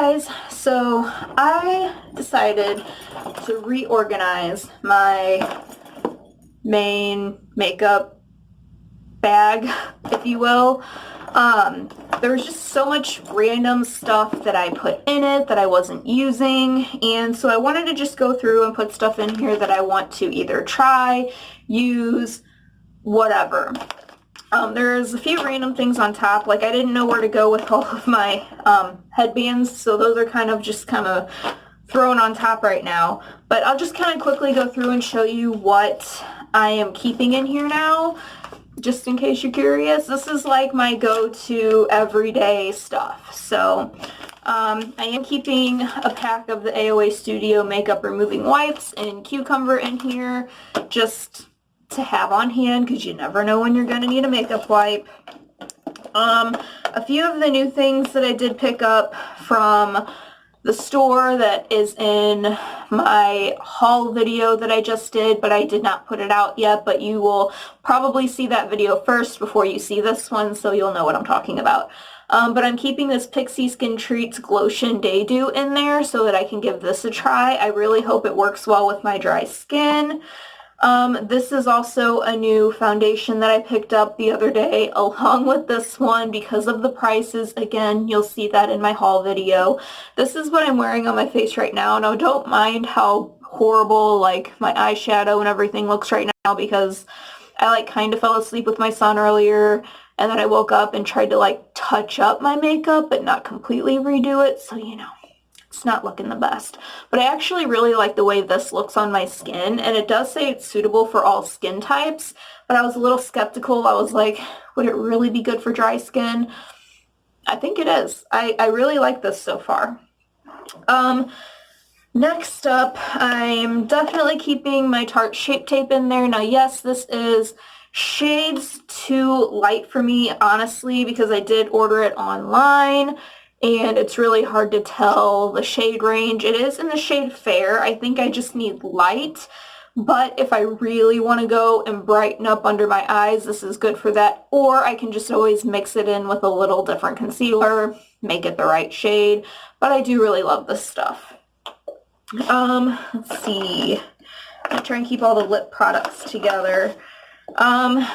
guys, so I decided to reorganize my main makeup bag, if you will. There was just so much random stuff that I put in it that I wasn't using, and so I wanted to just go through and put stuff in here that I want to either try, use, whatever. There's a few random things on top, like I didn't know where to go with all of my headbands, so those are kind of thrown on top right now. But I'll just kind of quickly go through and show you what I am keeping in here now, just in case you're curious. This is like my go-to everyday stuff. So I am keeping a pack of the AOA Studio makeup removing wipes in cucumber in here, just to have on hand because you never know when you're going to need a makeup wipe. A few of the new things that I did pick up from the store that is in my haul video that I just did, but I did not put it out yet, but you will probably see that video first before you see this one, so you'll know what I'm talking about. But I'm keeping this Pixi Skin Treats Glotion Day Dew in there so that I can give this a try. I really hope it works well with my dry skin. This is also a new foundation that I picked up the other day along with this one because of the prices. Again, you'll see that in my haul video. This is what I'm wearing on my face right now. Now, don't mind how horrible like my eyeshadow and everything looks right now because I like kind of fell asleep with my son earlier and then I woke up and tried to like touch up my makeup but not completely redo it, so you know. It's not looking the best, but I actually really like the way this looks on my skin, and it does say it's suitable for all skin types, but I was a little skeptical. I was like, would it really be good for dry skin? I think it is. I really like this so far. Next up, I'm definitely keeping my Tarte Shape Tape in there. Now, yes, this is shades too light for me, honestly, because I did order it online. And it's really hard to tell the shade range. It is in the shade Fair. I think I just need light. But if I really want to go and brighten up under my eyes, this is good for that. Or I can just always mix it in with a little different concealer, make it the right shade. But I do really love this stuff. Let's see. I'm trying to keep all the lip products together.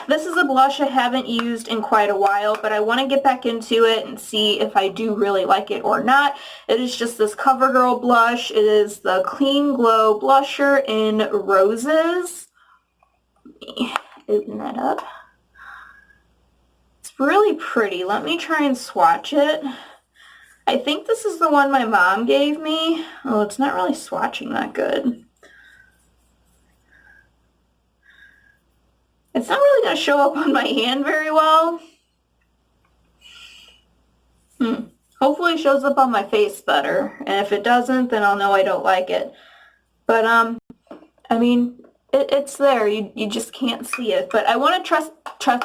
This is a blush I haven't used in quite a while, but I want to get back into it and see if I do really like it or not. It is just this CoverGirl blush. It is the Clean Glow Blusher in Roses. Let me open that up. It's really pretty. Let me try and swatch it. I think this is the one my mom gave me. Oh, it's not really swatching that good. It's not really going to show up on my hand very well. Hopefully it shows up on my face better. And if it doesn't, then I'll know I don't like it. But, I mean, it's there. You just can't see it. But I want to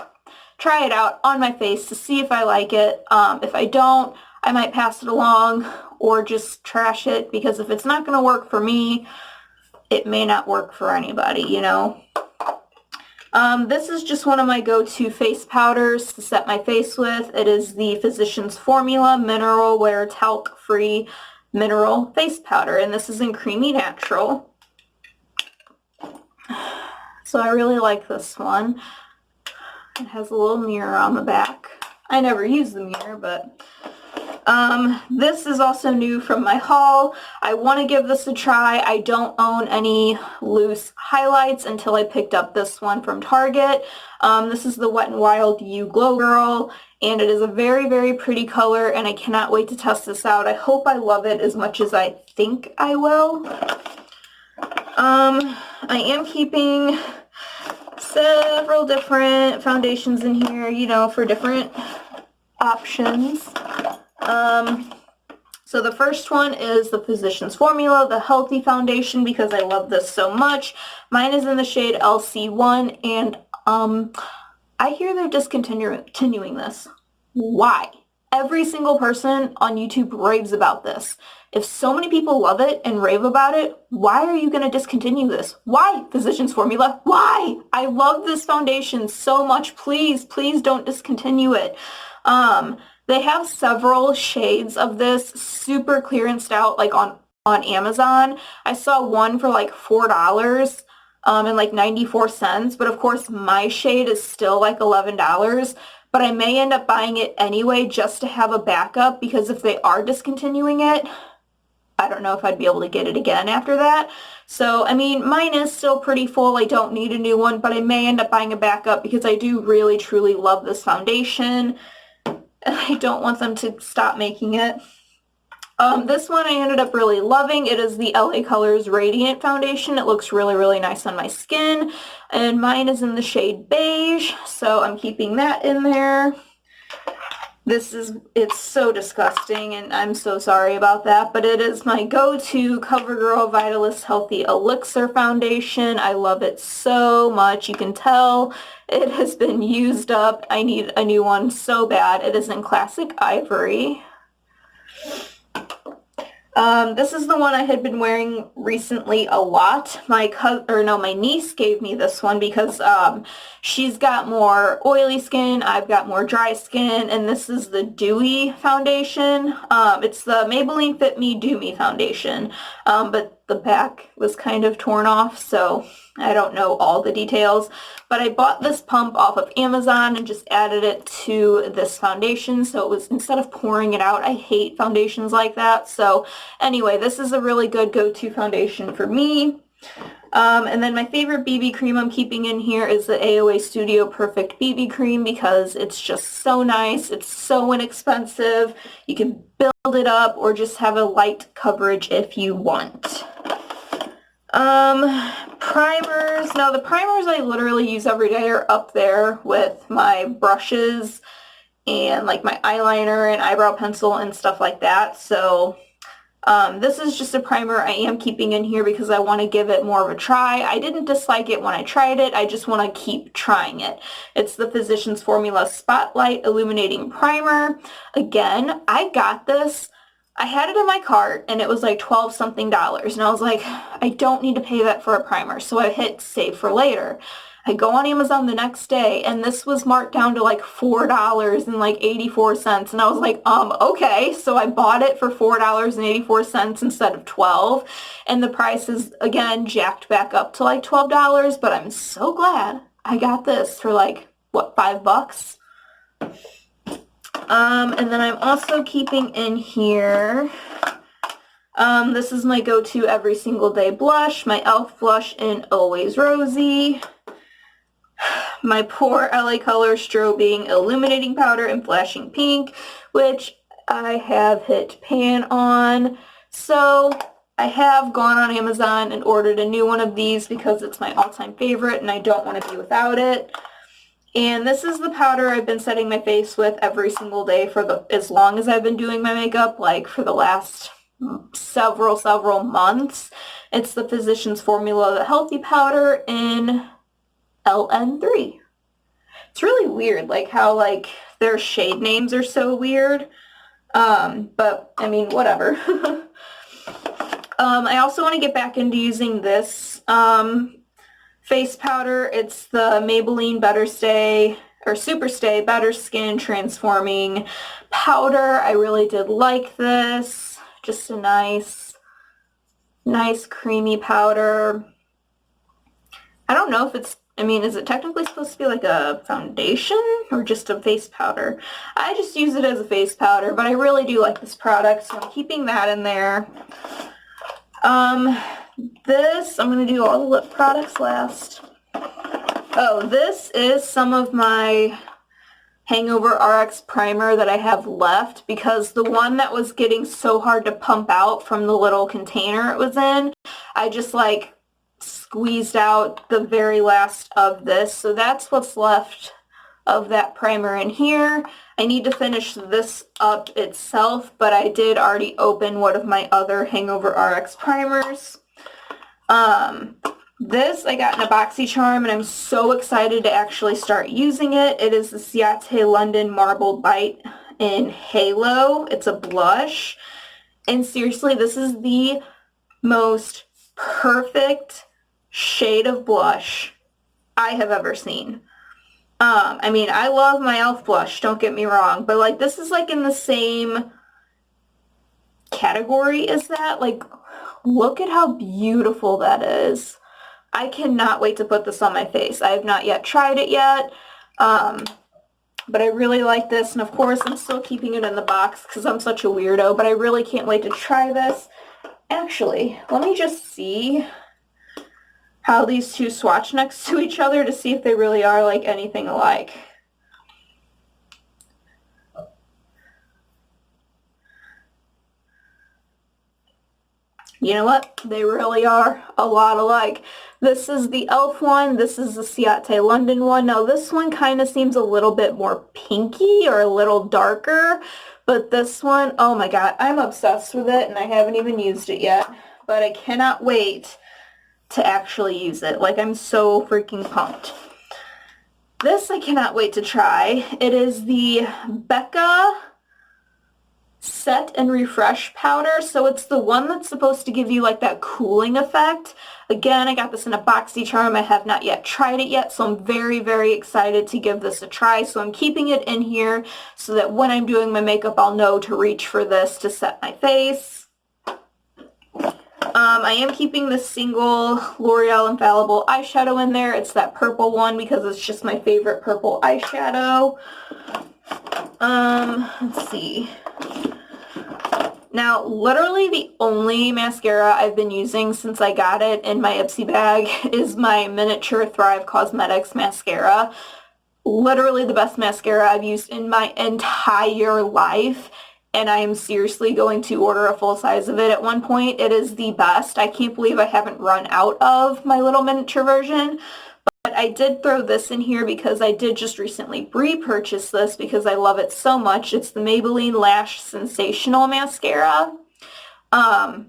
try it out on my face to see if I like it. If I don't, I might pass it along or just trash it. Because if it's not going to work for me, it may not work for anybody, you know. This is just one of my go-to face powders to set my face with. It is the Physicians Formula Mineral Wear Talc-Free Mineral Face Powder, and this is in Creamy Natural. So I really like this one. It has a little mirror on the back. I never use the mirror, but this is also new from my haul. I want to give this a try. I don't own any loose highlights until I picked up this one from Target. This is the Wet n Wild You Glow Girl, and it is a very, very pretty color, and I cannot wait to test this out. I hope I love it as much as I think I will. I am keeping several different foundations in here, you know, for different options. So the first one is the Physicians Formula, the Healthy Foundation, because I love this so much. Mine is in the shade LC1, and I hear they're discontinuing this. Why? Every single person on YouTube raves about this. If so many people love it and rave about it, why are you going to discontinue this? Why, Physicians Formula? Why? I love this foundation so much. Please, please don't discontinue it. They have several shades of this super clearanced out like on Amazon. I saw one for like $4 and like 94 cents, but of course my shade is still like $11, but I may end up buying it anyway just to have a backup, because if they are discontinuing it, I don't know if I'd be able to get it again after that. So, I mean, mine is still pretty full. I don't need a new one, but I may end up buying a backup because I do really, truly love this foundation. And I don't want them to stop making it. This one I ended up really loving. It is the LA Colors Radiant Foundation. It looks really, really nice on my skin. And mine is in the shade beige, so I'm keeping that in there. It's so disgusting, and I'm so sorry about that, but it is my go-to CoverGirl Vitalist Healthy Elixir Foundation. I love it so much. You can tell it has been used up. I need a new one so bad. It is in Classic Ivory. This is the one I had been wearing recently a lot. My niece gave me this one because she's got more oily skin, I've got more dry skin, and this is the Dewy foundation. It's the Maybelline Fit Me Do Me foundation, but the back was kind of torn off, so I don't know all the details, but I bought this pump off of Amazon and just added it to this foundation, so it was, instead of pouring it out, I hate foundations like that. So anyway, this is a really good go-to foundation for me. And then my favorite BB cream I'm keeping in here is the AOA Studio Perfect BB cream because it's just so nice. It's so inexpensive. You can build it up or just have a light coverage if you want. Primers. Now the primers I literally use every day are up there with my brushes and like my eyeliner and eyebrow pencil and stuff like that. So this is just a primer I am keeping in here because I want to give it more of a try. I didn't dislike it when I tried it. I just want to keep trying it. It's the Physicians Formula Spotlight Illuminating Primer. Again, I got this. I had it in my cart and it was like 12 something dollars, and I was like, I don't need to pay that for a primer, so I hit save for later. I go on Amazon the next day and this was marked down to like $4 and like 84 cents, and I was like, okay, so I bought it for $4.84 instead of 12, and the price is again jacked back up to like $12, but I'm so glad I got this for like, what, $5? And then I'm also keeping in here, this is my go-to every single day blush, my e.l.f. blush in Always Rosy, my Pore LA Colors Strobing Illuminating Powder in Flashing Pink, which I have hit pan on. So I have gone on Amazon and ordered a new one of these because it's my all-time favorite and I don't want to be without it. And this is the powder I've been setting my face with every single day for as long as I've been doing my makeup, like for the last several months. It's the Physicians Formula The Healthy Powder in LN3. It's really weird, like how like their shade names are so weird. But I mean, whatever. I also want to get back into using this face powder. It's the Maybelline Better Stay or Super Stay Better Skin Transforming Powder. I really did like this. Just a nice creamy powder. I don't know if it's, I mean, is it technically supposed to be like a foundation or just a face powder? I just use it as a face powder, but I really do like this product, so I'm keeping that in there. This, I'm going to do all the lip products last. Oh, this is some of my Hangover RX primer that I have left because the one that was getting so hard to pump out from the little container it was in, I just like squeezed out the very last of this. So that's what's left of that primer in here. I need to finish this up itself, but I did already open one of my other Hangover RX primers. This I got in a BoxyCharm and I'm so excited to actually start using it. It is the Ciate London Marble Bite in Halo. It's a blush. And seriously, this is the most perfect shade of blush I have ever seen. I mean, I love my e.l.f. blush, don't get me wrong, but like this is like in the same category as that. Like, look at how beautiful that is. I cannot wait to put this on my face. I have not yet tried it yet, but I really like this, and of course I'm still keeping it in the box because I'm such a weirdo, but I really can't wait to try this. Actually, let me just see how these two swatch next to each other to see if they really are like anything alike. You know what? They really are a lot alike. This is the e.l.f. one. This is the Ciate London one. Now this one kind of seems a little bit more pinky or a little darker, but this one, oh my god, I'm obsessed with it and I haven't even used it yet, but I cannot wait to actually use it. Like, I'm so freaking pumped. This I cannot wait to try. It is the Becca Set and Refresh powder. So it's the one that's supposed to give you like that cooling effect. Again, I got this in a BoxyCharm. I have not yet tried it yet, so I'm very, very excited to give this a try. So I'm keeping it in here so that when I'm doing my makeup, I'll know to reach for this to set my face. I am keeping the single L'Oreal Infallible eyeshadow in there. It's that purple one because it's just my favorite purple eyeshadow. Let's see. Now, literally the only mascara I've been using since I got it in my Ipsy bag is my Miniature Thrive Cosmetics mascara. Literally the best mascara I've used in my entire life, and I am seriously going to order a full size of it at one point. It is the best. I can't believe I haven't run out of my little miniature version. But I did throw this in here because I did just recently repurchase this because I love it so much. It's the Maybelline Lash Sensational Mascara. And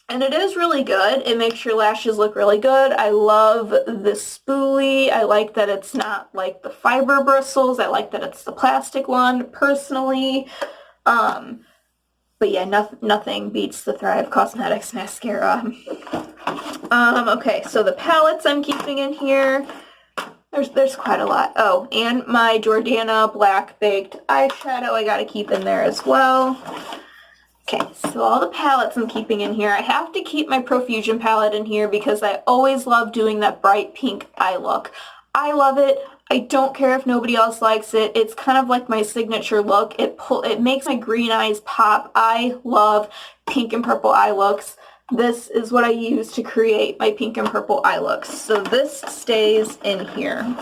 it is really good. It makes your lashes look really good. I love the spoolie. I like that it's not like the fiber bristles. I like that it's the plastic one, personally. But yeah, nothing beats the Thrive Cosmetics mascara. Okay, so the palettes I'm keeping in here, there's quite a lot. Oh, and my Jordana Black Baked eyeshadow I gotta keep in there as well. Okay, so all the palettes I'm keeping in here. I have to keep my Profusion palette in here because I always love doing that bright pink eye look. I love it. I don't care if nobody else likes it. It's kind of like my signature look. It makes my green eyes pop. I love pink and purple eye looks. This is what I use to create my pink and purple eye looks. So this stays in here.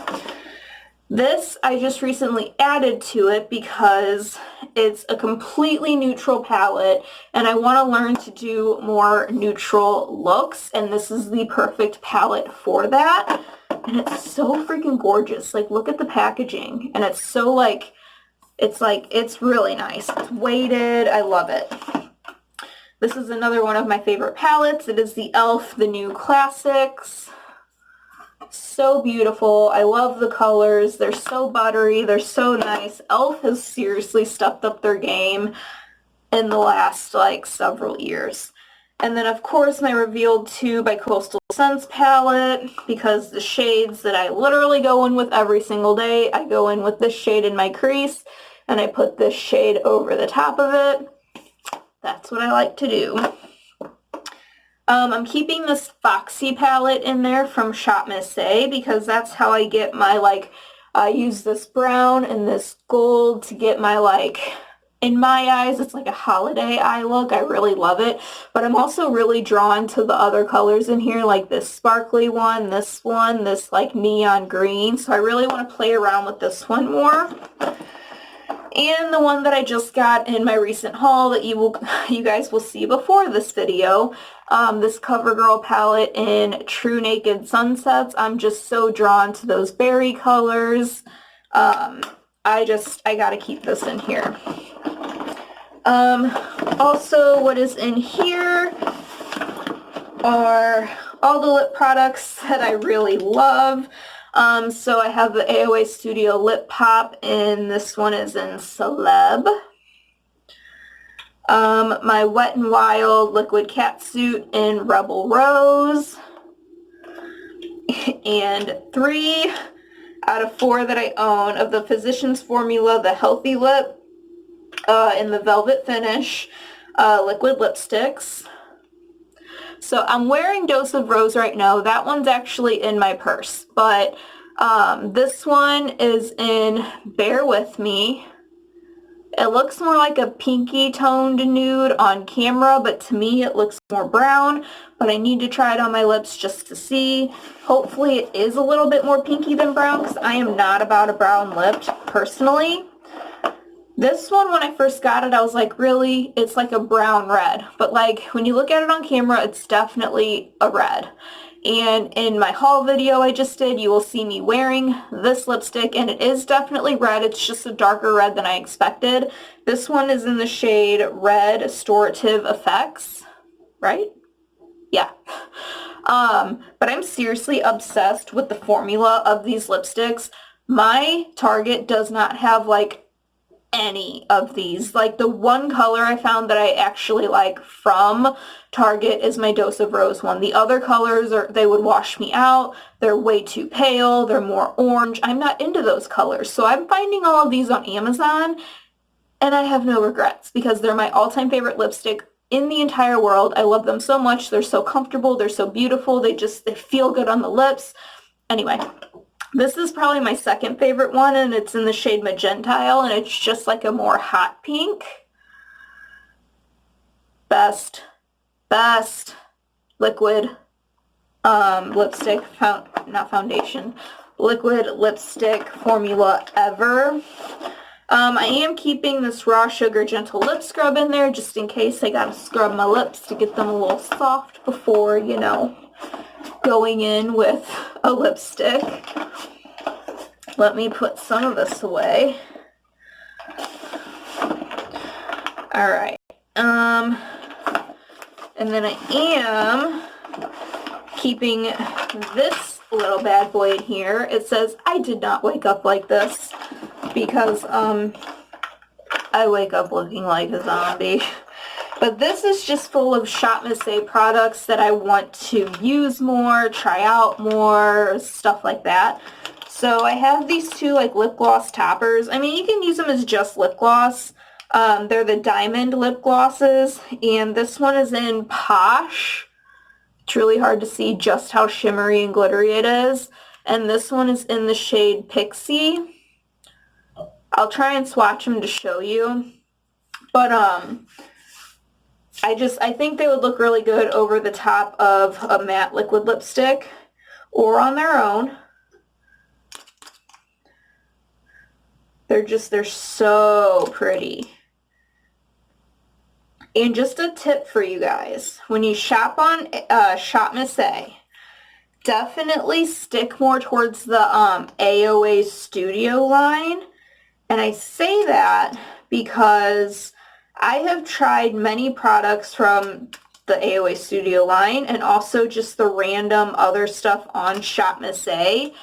This I just recently added to it because it's a completely neutral palette and I want to learn to do more neutral looks, and this is the perfect palette for that. And it's so freaking gorgeous. Like, look at the packaging, and it's so like, it's really nice. It's weighted. I love it. This is another one of my favorite palettes. It is the e.l.f. The New Classics. So beautiful. I love the colors. They're so buttery. They're so nice. e.l.f. has seriously stepped up their game in the last like several years. And then of course my Revealed 2 by Coastal Scents palette, because the shades that I literally go in with every single day, I go in with this shade in my crease and I put this shade over the top of it. That's what I like to do. I'm keeping this Foxy palette in there from Shop Miss A because that's how I get my, like, I use this brown and this gold to get my, like, in my eyes, it's like a holiday eye look. I really love it. But I'm also really drawn to the other colors in here, like this sparkly one, this like neon green. So I really want to play around with this one more. And the one that I just got in my recent haul that you guys will see before this video, this CoverGirl palette in True Naked Sunsets. I'm just so drawn to those berry colors. I gotta keep this in here. Also, what is in here are all the lip products that I really love. So I have the AOA Studio Lip Pop, and this one is in Celeb. My Wet n Wild Liquid Catsuit in Rebel Rose. And 3 out of 4 that I own of the Physicians Formula, the Healthy Lip, in the Velvet Finish, liquid lipsticks. So I'm wearing Dose of Rose right now. That one's actually in my purse, but this one is in Bear With Me. It looks more like a pinky toned nude on camera, but to me it looks more brown, but I need to try it on my lips just to see. Hopefully it is a little bit more pinky than brown, because I am not about a brown lip personally. This one, when I first got it, I was like, really? It's like a brown red. But like, when you look at it on camera, it's definitely a red. And in my haul video I just did, you will see me wearing this lipstick, and it is definitely red. It's just a darker red than I expected. This one is in the shade Red Restorative Effects, right? Yeah. But I'm seriously obsessed with the formula of these lipsticks. My Target does not have like any of these. Like the one color I found that I actually like from Target is my Dose of Rose one. The other colors they would wash me out. They're way too pale. They're more orange. I'm not into those colors. So I'm finding all of these on Amazon, and I have no regrets because they're my all-time favorite lipstick in the entire world. I love them so much. They're so comfortable. They're so beautiful. They feel good on the lips. Anyway, this is probably my second favorite one, and it's in the shade Magentile, and it's just like a more hot pink. Best liquid lipstick, not foundation, liquid lipstick formula ever. I am keeping this Raw Sugar Gentle Lip Scrub in there just in case I gotta scrub my lips to get them a little soft before, you know, going in with a lipstick. Let me put some of this away. Alright. And then I am keeping this little bad boy in here. It says, I did not wake up like this, because I wake up looking like a zombie. But this is just full of Shop Miss A products that I want to use more, try out more, stuff like that. So I have these two like lip gloss toppers. I mean, you can use them as just lip gloss. They're the Diamond lip glosses, and this one is in Posh. It's really hard to see just how shimmery and glittery it is. And this one is in the shade Pixie. I'll try and swatch them to show you. But I think they would look really good over the top of a matte liquid lipstick or on their own. They're so pretty. And just a tip for you guys, when you shop on Shop Miss A, definitely stick more towards the AOA Studio line. And I say that because I have tried many products from the AOA Studio line and also just the random other stuff on Shop Miss A.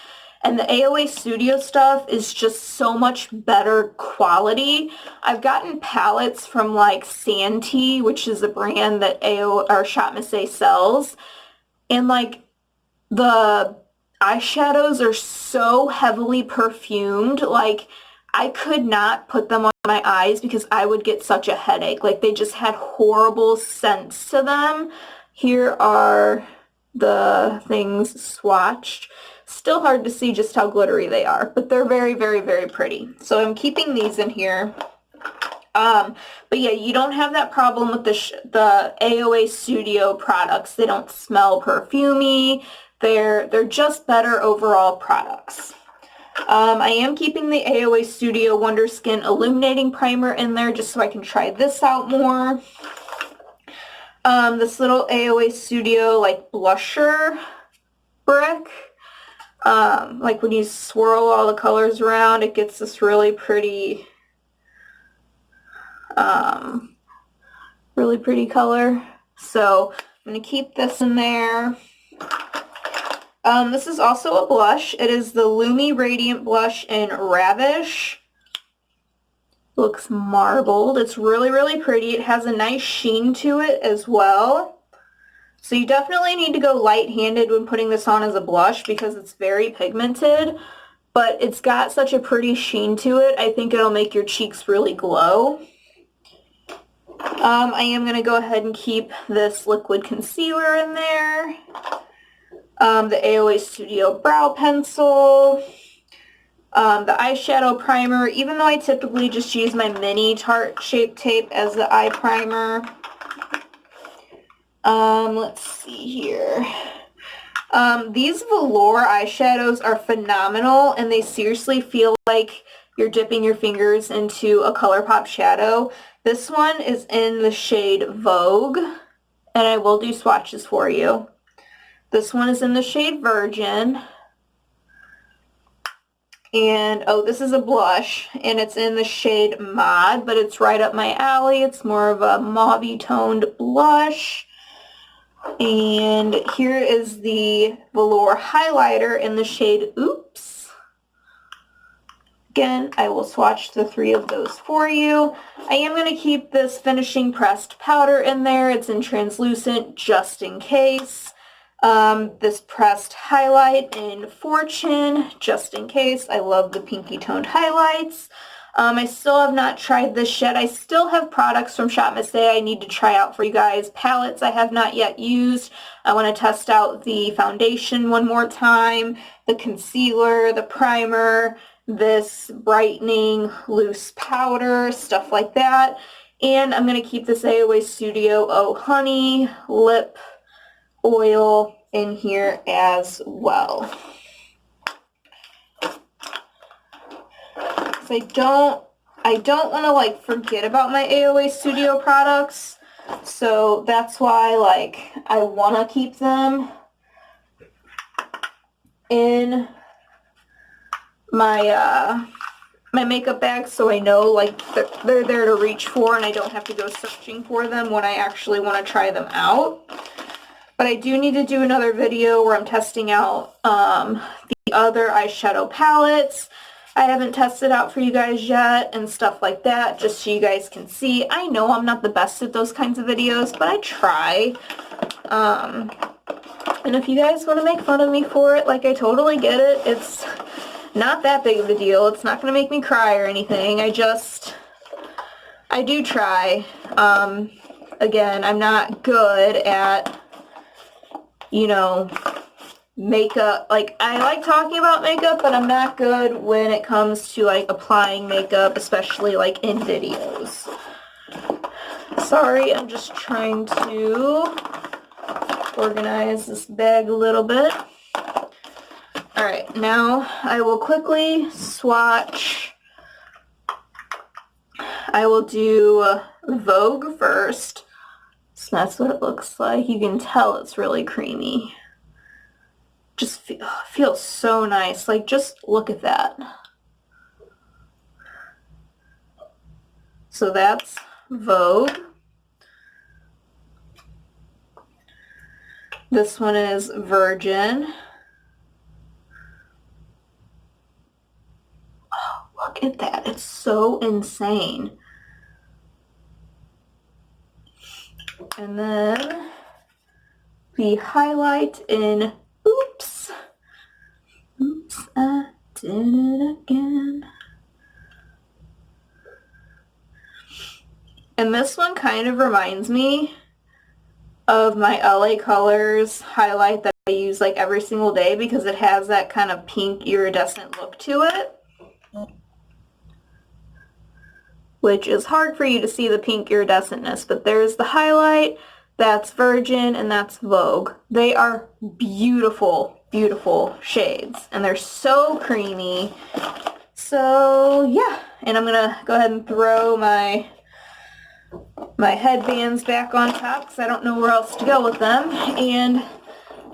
And the AOA Studio stuff is just so much better quality. I've gotten palettes from like Santee, which is a brand that Shop Miss A sells. And like the eyeshadows are so heavily perfumed. Like I could not put them on my eyes because I would get such a headache. Like they just had horrible scents to them. Here are the things swatched. Still hard to see just how glittery they are, but they're very, very, very pretty. So I'm keeping these in here. But yeah, you don't have that problem with the AOA Studio products. They don't smell perfumey. They're just better overall products. I am keeping the AOA Studio Wonder Skin Illuminating Primer in there just so I can try this out more. This little AOA Studio like blusher brick. Like when you swirl all the colors around, it gets this really pretty color. So I'm going to keep this in there. This is also a blush. It is the Lumi Radiant Blush in Ravish. Looks marbled. It's really, really pretty. It has a nice sheen to it as well. So you definitely need to go light-handed when putting this on as a blush because it's very pigmented. but it's got such a pretty sheen to it. I think it'll make your cheeks really glow. I am going to go ahead and keep this liquid concealer in there. The AOA Studio Brow Pencil. The eyeshadow primer, even though I typically just use my mini Tarte Shape Tape as the eye primer. Let's see here. These velour eyeshadows are phenomenal, and they seriously feel like you're dipping your fingers into a ColourPop shadow. This one is in the shade Vogue, and I will do swatches for you. This one is in the shade Virgin. And, oh, this is a blush, and it's in the shade Mod, but it's right up my alley. It's more of a mauve-y toned blush. And here is the velour highlighter in the shade Oops. Again, I will swatch the 3 of those for you. I am going to keep this finishing pressed powder in there. It's in translucent just in case. This pressed highlight in Fortune, just in case. I love the pinky toned highlights. I still have not tried this yet. I still have products from Shop Miss A I need to try out for you guys. Palettes I have not yet used. I want to test out the foundation one more time, the concealer, the primer, this brightening loose powder, stuff like that. And I'm going to keep this AOA Studio Oh Honey lip oil in here as well. So I don't want to like forget about my AOA Studio products, so that's why like I want to keep them in my my makeup bag, so I know like they're there to reach for, and I don't have to go searching for them when I actually want to try them out. But I do need to do another video where I'm testing out the other eyeshadow palettes. I haven't tested out for you guys yet and stuff like that, just so you guys can see. I know I'm not the best at those kinds of videos, but I try. And if you guys want to make fun of me for it, like I totally get it. It's not that big of a deal. It's not going to make me cry or anything. I do try. Again, I'm not good at, you know, makeup. Like, I like talking about makeup, but I'm not good when it comes to like applying makeup, especially like in videos. Sorry, I'm just trying to organize this bag a little bit. Alright, now I will quickly swatch. I will do Vogue first. So that's what it looks like. You can tell it's really creamy. Just feels so nice. Like, just look at that. So that's Vogue. This one is Virgin. Oh, look at that. It's so insane. And then the highlight in Oops. Oops, I did it again. And this one kind of reminds me of my LA Colors highlight that I use like every single day, because it has that kind of pink iridescent look to it. Which is hard for you to see the pink iridescentness, but there's the highlight. That's Virgin, and that's Vogue. They are beautiful, beautiful shades, and they're so creamy. So, yeah. And I'm going to go ahead and throw my headbands back on top, because I don't know where else to go with them. And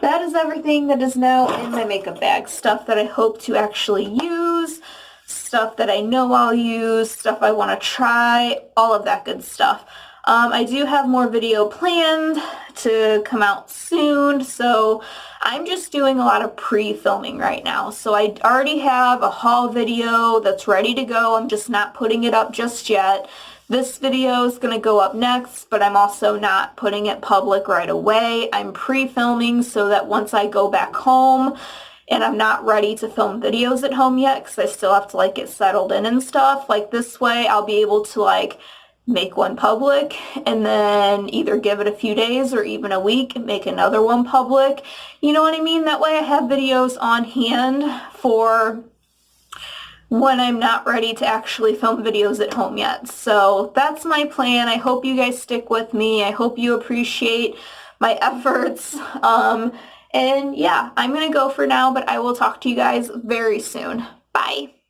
that is everything that is now in my makeup bag. Stuff that I hope to actually use, stuff that I know I'll use, stuff I want to try, all of that good stuff. I do have more video planned to come out soon, so I'm just doing a lot of pre-filming right now. So I already have a haul video that's ready to go. I'm just not putting it up just yet. This video is going to go up next, but I'm also not putting it public right away. I'm pre-filming so that once I go back home and I'm not ready to film videos at home yet because I still have to like get settled in and stuff. Like this way I'll be able to like make one public and then either give it a few days or even a week and make another one public. You know what I mean? That way I have videos on hand for when I'm not ready to actually film videos at home yet. So that's my plan. I hope you guys stick with me. I hope you appreciate my efforts. And yeah, I'm gonna go for now, but I will talk to you guys very soon. Bye.